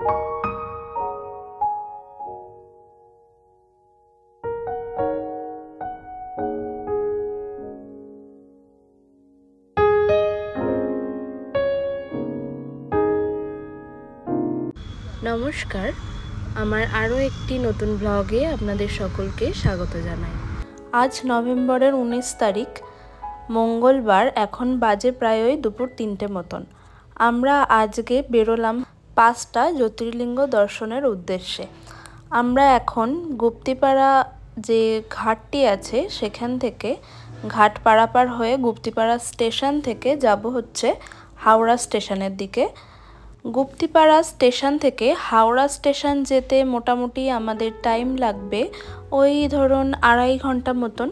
নমস্কার, আমার আরও একটি নতুন ব্লগে আপনাদের সকলকে স্বাগত জানাই। আজ নভেম্বরের 19 তারিখ মঙ্গলবার, এখন বাজে প্রায় দুপুর 3টে মতন। আমরা আজকে বেরোলাম 5টা জ্যোতির্লিঙ্গ দর্শনের উদ্দেশ্যে। আমরা এখন গুপ্তিপাড়া যে ঘাটটি আছে সেখান থেকে ঘাট পারাপার হয়ে গুপ্তিপাড়া স্টেশন থেকে যাব হচ্ছে হাওড়া স্টেশনের দিকে। গুপ্তিপাড়া স্টেশন থেকে হাওড়া স্টেশন যেতে মোটামুটি আমাদের টাইম লাগবে ওই ধরুন 2.5 ঘন্টা মতন।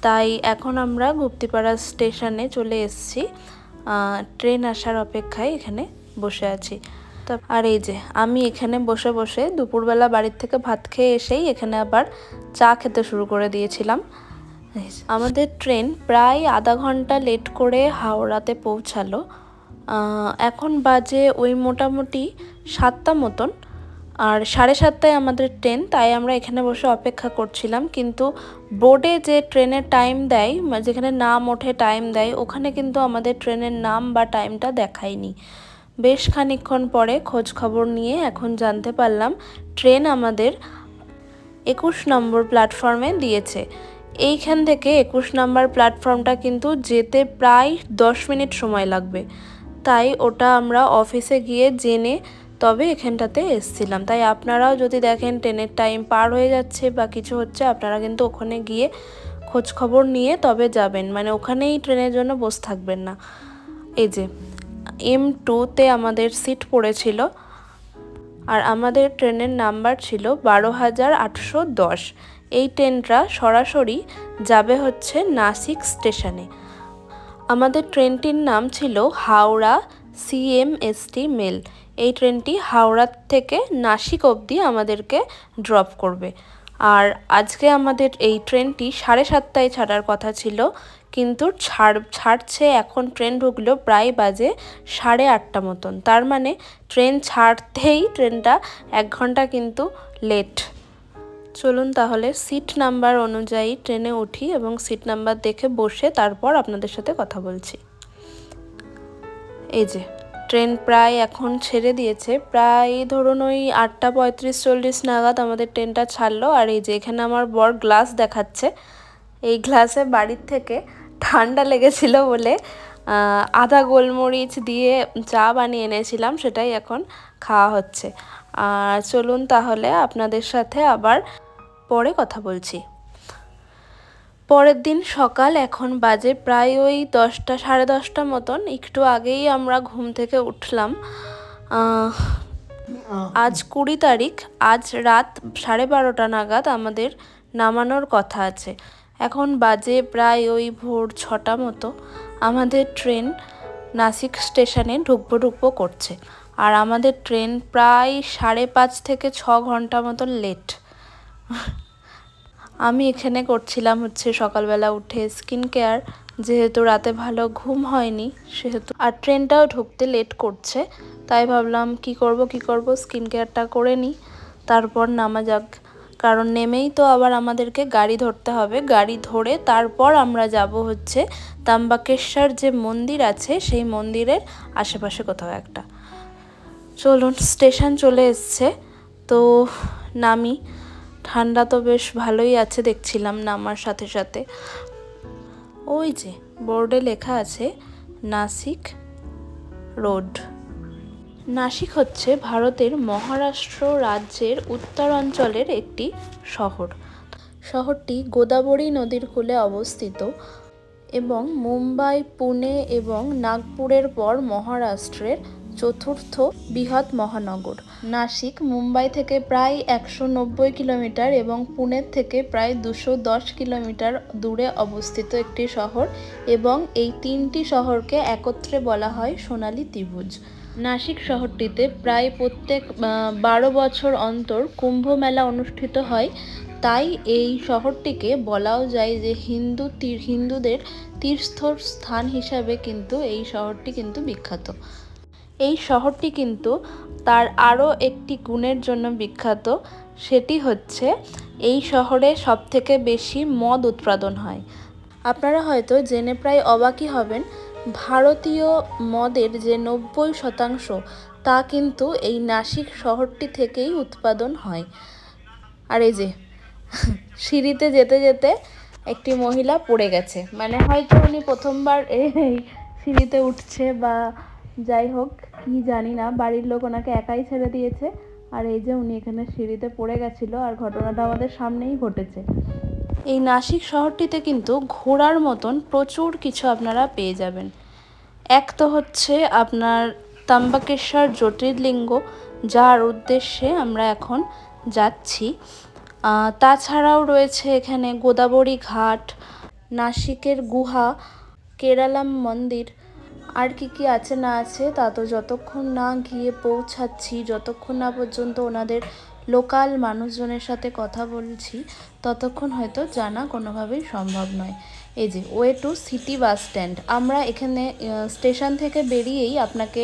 তাই এখন আমরা গুপ্তিপাড়া স্টেশনে চলে এসেছি, ট্রেন আসার অপেক্ষায় এখানে বসে আছি। আর এই যে আমি এখানে বসে বসে দুপুরবেলা বাড়ির থেকে ভাত খেয়ে এসেই এখানে আবার চা খেতে শুরু করে দিয়েছিলাম। আমাদের ট্রেন প্রায় আধা ঘন্টা লেট করে হাওড়াতে পৌঁছালো। এখন বাজে ওই মোটামুটি 7টা মতন, আর 7:30টায় আমাদের ট্রেন। তাই আমরা এখানে বসে অপেক্ষা করছিলাম, কিন্তু বোর্ডে যে ট্রেনের টাইম দেয়, যেখানে নাম ওঠে টাইম দেয়, ওখানে কিন্তু আমাদের ট্রেনের নাম বা টাইমটা দেখায়নি। বেশ খানিকক্ষণ পরে খোঁজ খবর নিয়ে এখন জানতে পারলাম ট্রেন আমাদের 21 নম্বর প্ল্যাটফর্মে দিয়েছে। এইখান থেকে 21 নম্বর প্ল্যাটফর্মটা কিন্তু যেতে প্রায় 10 মিনিট সময় লাগবে। তাই ওটা আমরা অফিসে গিয়ে জেনে তবে এখানটাতে এসেছিলাম। তাই আপনারাও যদি দেখেন ট্রেনের টাইম পার হয়ে যাচ্ছে বা কিছু হচ্ছে, আপনারা কিন্তু ওখানে গিয়ে খোঁজ খবর নিয়ে তবে যাবেন, মানে ওখানেই ট্রেনের জন্য বসে থাকবেন না। এই যে M2-তে আমাদের সিট পড়েছিল, আর আমাদের ট্রেনের নাম্বার ছিল 12,810। এই ট্রেনটা সরাসরি যাবে হচ্ছে নাসিক স্টেশনে। আমাদের ট্রেনটির নাম ছিল হাওড়া CMST মেল। এই ট্রেনটি হাওড়া থেকে নাসিক অবধি আমাদেরকে ড্রপ করবে। আর আজকে আমাদের এই ট্রেনটি 7:30টায় ছাড়ার কথা ছিল, কিন্তু ছাড়ছে এখন ট্রেন ঢুকলো প্রায় বাজে 8:30টা মতন। তার মানে ট্রেন ছাড়তেই ট্রেনটা 1 ঘন্টা কিন্তু লেট। চলুন তাহলে সিট নাম্বার অনুযায়ী ট্রেনে উঠি এবং সিট নাম্বার দেখে বসে তারপর আপনাদের সাথে কথা বলছি। এই যে ট্রেন প্রায় এখন ছেড়ে দিয়েছে, প্রায় ধরুন ওই 8:35-40 নাগাদ আমাদের ট্রেনটা ছাড়লো। আর এই যে এখানে আমার বর গ্লাস দেখাচ্ছে, এই গ্লাসে বাড়ির থেকে ঠান্ডা লেগেছিল বলে আদা গোলমরিচ দিয়ে চা বানিয়ে এনেছিলাম, সেটাই এখন খাওয়া হচ্ছে। আর চলুন তাহলে আপনাদের সাথে আবার পরে কথা বলছি। পরের দিন সকাল, এখন বাজে প্রায় ওই 10টা 10:30টা মতন। একটু আগেই আমরা ঘুম থেকে উঠলাম। আজ 20 তারিখ, আজ রাত 12:30 নাগাদ আমাদের নামানোর কথা আছে। এখন বাজে প্রায় ওই ভোর 6টা মতো। আমাদের ট্রেন নাসিক স্টেশনে ঢুকবো করছে, আর আমাদের ট্রেন প্রায় 5.5 থেকে 6 ঘন্টা মতন লেট। আমি এখানে করছিলাম হচ্ছে সকালবেলা উঠে স্কিন কেয়ার, যেহেতু রাতে ভালো ঘুম হয়নি সেহেতু, আর ট্রেনটাও ঢুকতে লেট করছে। তাই ভাবলাম কি করব স্কিন কেয়ারটা করে নিই, তারপর নামা যাক। কারণ নেমেই তো আবার আমাদেরকে গাড়ি ধরতে হবে। গাড়ি ধরে তারপর আমরা যাব হচ্ছে ত্র্যম্বকেশ্বর যে মন্দির আছে সেই মন্দিরের আশেপাশে কোথাও একটা। চলুন, স্টেশন চলে এসছে, তো নামি। ঠান্ডা তো বেশ ভালোই আছে দেখছিলাম নামার সাথে সাথে। ওই যে বোর্ডে লেখা আছে নাসিক রোড। নাসিক হচ্ছে ভারতের মহারাষ্ট্র রাজ্যের উত্তরাঞ্চলের একটি শহর। শহরটি গোদাবরী নদীর কূলে অবস্থিত এবং মুম্বাই, পুনে এবং নাগপুরের পর মহারাষ্ট্রের চতুর্থ বৃহৎ মহানগর। নাসিক মুম্বাই থেকে প্রায় 190 কিলোমিটার এবং পুনের থেকে প্রায় 210 কিলোমিটার দূরে অবস্থিত একটি শহর, এবং এই 3টি শহরকে একত্রে বলা হয় সোনালী ত্রিভুজ। নাসিক শহরটিতে প্রায় প্রত্যেক 12 বছর অন্তর কুম্ভ মেলা অনুষ্ঠিত হয়। তাই এই শহরটিকে বলাও যায় যে হিন্দুদের তীর্থস্থান হিসাবে কিন্তু এই শহরটি কিন্তু বিখ্যাত। এই শহরটি কিন্তু তার আরও একটি গুণের জন্য বিখ্যাত, সেটি হচ্ছে এই শহরে সবথেকে বেশি মদ উৎপাদন হয়। আপনারা হয়তো জেনে প্রায় অবাকই হবেন, ভারতীয় মদের যে 90% তা কিন্তু এই নাসিক শহরটি থেকেই উৎপাদন হয়। আর এই যে সিঁড়িতে যেতে যেতে একটি মহিলা পড়ে গেছে, মানে হয়তো উনি প্রথমবার এই সিঁড়িতে উঠছে বা যাই হোক কি জানি না, বাড়ির লোক ওনাকে একাই ছেড়ে দিয়েছে। আর এই যে উনি এখানে সিঁড়িতে পড়ে গেছিলো, আর ঘটনাটা আমাদের সামনেই ঘটেছে। এই নাসিক শহরটিতে কিন্তু ঘোরার মতন প্রচুর কিছু আপনারা পেয়ে যাবেন। এক তো হচ্ছে আপনার ত্র্যম্বকেশ্বর জ্যোতির্লিঙ্গ, যার উদ্দেশ্যে আমরা এখন যাচ্ছি। তাছাড়াও রয়েছে এখানে গোদাবরী ঘাট, নাসিকের গুহা, কেরালাম মন্দির, আর কি আছে না আছে তা তো যতক্ষণ না গিয়ে পৌঁছাচ্ছি, যতক্ষণ না পর্যন্ত ওনাদের লোকাল মানুষজনের সাথে কথা বলছি, ততক্ষণ হয়তো জানা কোনোভাবেই সম্ভব নয়। এই যে way to city bus stand, আমরা এখানে স্টেশন থেকে বেরিয়েই আপনাকে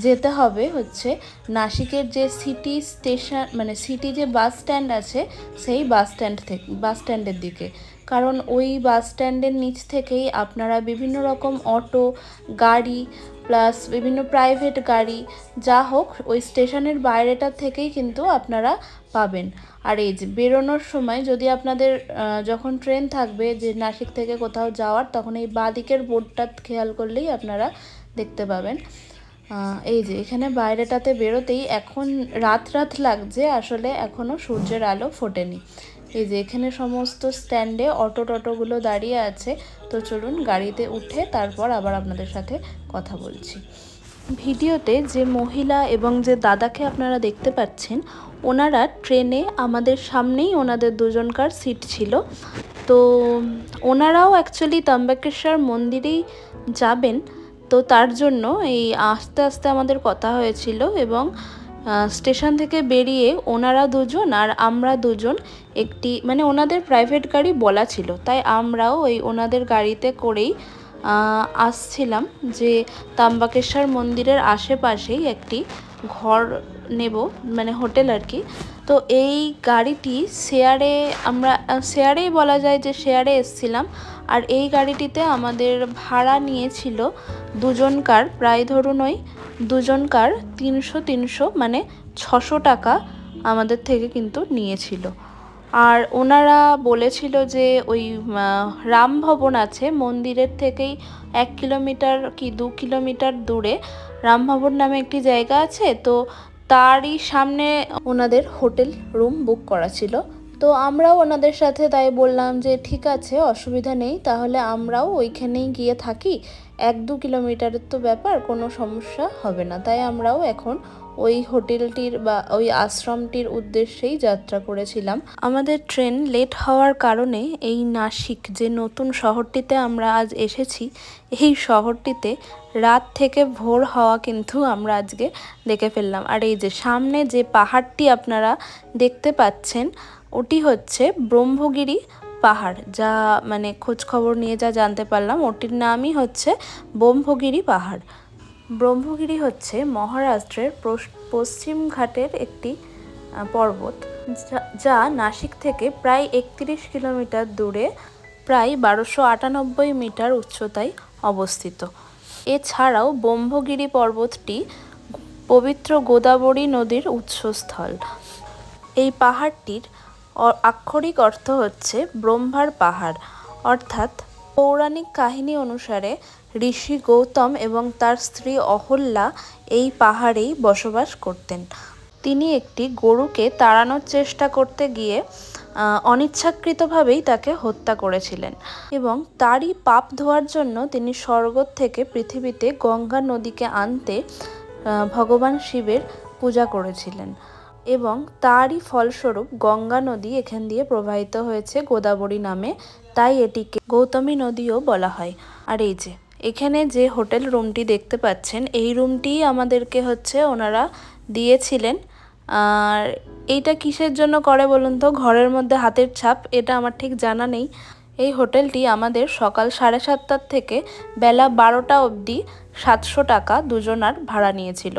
যেতে হবে হচ্ছে নাসিকের যে সিটি স্টেশন, মানে সিটি যে বাস স্ট্যান্ড আছে সেই বাস স্ট্যান্ডের দিকে। কারণ ওই বাস স্ট্যান্ডের নিচ থেকেই আপনারা বিভিন্ন রকম অটো, গাড়ি প্লাস বিভিন্ন প্রাইভেট গাড়ি যা হোক ওই স্টেশনের বাইরেটা থেকেই কিন্তু আপনারা পাবেন। আর এই যে বেরোনোর সময় যদি আপনাদের যখন ট্রেন থাকবে যে নাসিক থেকে কোথাও যাওয়ার, তখন এই বাঁদিকের বোর্ডটা খেয়াল করলেই আপনারা দেখতে পাবেন। এই যে এখানে বাইরেটাতে বেরোতেই এখন রাত লাগছে, আসলে এখনও সূর্যের আলো ফোটেনি। এই যে এখানে সমস্ত স্ট্যান্ডে টোটোগুলো দাঁড়িয়ে আছে। তো চলুন গাড়িতে উঠে তারপর আবার আপনাদের সাথে কথা বলছি। ভিডিওতে যে মহিলা এবং যে দাদাকে আপনারা দেখতে পাচ্ছেন, ওনারা ট্রেনে আমাদের সামনেই ওনাদের দুজনকার সিট ছিল। তো ওনারাও অ্যাকচুয়ালি ত্র্যম্বকেশ্বর মন্দিরেই যাবেন, তো তার জন্য এই আস্তে আস্তে আমাদের কথা হয়েছিল এবং স্টেশন থেকে বেরিয়ে ওনারা দুজন আর আমরা দুজন একটি, মানে ওনাদের প্রাইভেট গাড়ি বলা ছিল, তাই আমরাও ওই ওনাদের গাড়িতে করেই আসছিলাম যে ত্র্যম্বকেশ্বর মন্দিরের আশেপাশেই একটি ঘর নেব, মানে হোটেল আর কি। তো এই গাড়িটি শেয়ারেই বলা যায় যে শেয়ারে এসছিলাম। আর এই গাড়িটিতে আমাদের ভাড়া নিয়েছিল দুজনকার, প্রায় ধরুন ওই দুজনকার 300 মানে 600 টাকা আমাদের থেকে কিন্তু নিয়েছিল। আর ওনারা বলেছিল যে ওই রাম ভবন আছে মন্দিরের থেকেই 1 কিলোমিটার কি 2 কিলোমিটার দূরে রাম ভবন নামে একটি জায়গা আছে, তো তারই সামনে ওনাদের হোটেল রুম বুক করা ছিল। তো আমরাও ওনাদের সাথে তাই বললাম যে ঠিক আছে, অসুবিধা নেই, তাহলে আমরাও ওইখানেই গিয়ে থাকি, 1-2 কিলোমিটারের তো ব্যাপার, কোনো সমস্যা হবে না। তাই আমরাও এখন ওই হোটেলটির বা ওই আশ্রমটির উদ্দেশ্যেই যাত্রা করেছিলাম। আমাদের ট্রেন লেট হওয়ার কারণে এই নাসিক যে নতুন শহরটিতে আমরা আজ এসেছি, এই শহরটিতে রাত থেকে ভোর হওয়া কিন্তু আমরা আজকে দেখে ফেললাম। আর এই যে সামনে যে পাহাড়টি আপনারা দেখতে পাচ্ছেন, ওটি হচ্ছে ব্রহ্মগিরি পাহাড়, যা মানে খোঁজ খবর নিয়ে যা জানতে পারলাম, ওটির নামই হচ্ছে ব্রহ্মগিরি পাহাড়। ব্রহ্মগিরি হচ্ছে মহারাষ্ট্রের পশ্চিম ঘাটের একটি পর্বত, যা নাসিক থেকে প্রায় 31 কিলোমিটার দূরে প্রায় 1298 মিটার উচ্চতায় অবস্থিত। এছাড়াও ব্রহ্মগিরি পর্বতটি পবিত্র গোদাবরী নদীর উৎসস্থল। এই পাহাড়টির আক্ষরিক অর্থ হচ্ছে ব্রহ্মার পাহাড়, অর্থাৎ পৌরাণিক কাহিনী অনুসারে ঋষি গৌতম এবং তার স্ত্রী অহল্যা এই পাহাড়েই বসবাস করতেন। তিনি একটি গরুকে তাড়ানোর চেষ্টা করতে গিয়ে অনিচ্ছাকৃতভাবেই তাকে হত্যা করেছিলেন এবং তারই পাপ ধোয়ার জন্য তিনি স্বর্গ থেকে পৃথিবীতে গঙ্গা নদীকে আনতে ভগবান শিবের পূজা করেছিলেন এবং তারই ফলস্বরূপ গঙ্গা নদী এখান দিয়ে প্রবাহিত হয়েছে গোদাবরী নামে, তাই এটিকে গৌতমী নদীও বলা হয়। আর এই যে এখানে যে হোটেল রুমটি দেখতে পাচ্ছেন, এই রুমটি আমাদেরকে হচ্ছে ওনারা দিয়েছিলেন। আর এইটা কিসের জন্য করে বলুন তো, ঘরের মধ্যে হাতের ছাপ, এটা আমার ঠিক জানা নেই। এই হোটেলটি আমাদের সকাল 7:30 থেকে বেলা 12টা অবধি 700 টাকা দুজনার ভাড়া নিয়েছিল।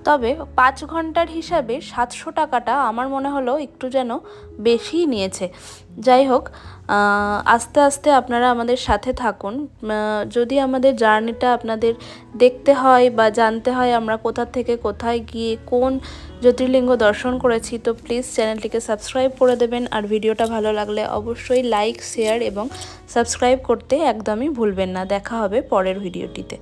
তবে 5 ঘন্টার হিসাবে 700 টাকাটা আমার মনে হলো একটু যেন বেশিই নিয়েছে। যাই হোক, আস্তে আস্তে আপনারা আমাদের সাথে থাকুন। যদি আমাদের জার্নিটা আপনাদের দেখতে হয় বা জানতে হয় আমরা কোথা থেকে কোথায় গিয়ে কোন জ্যোতির্লিঙ্গ দর্শন করেছি, তো প্লিজ চ্যানেলটিকে সাবস্ক্রাইব করে দেবেন। আর ভিডিওটা ভালো লাগলে অবশ্যই লাইক, শেয়ার এবং সাবস্ক্রাইব করতে একদমই ভুলবেন না। দেখা হবে পরের ভিডিওটিতে।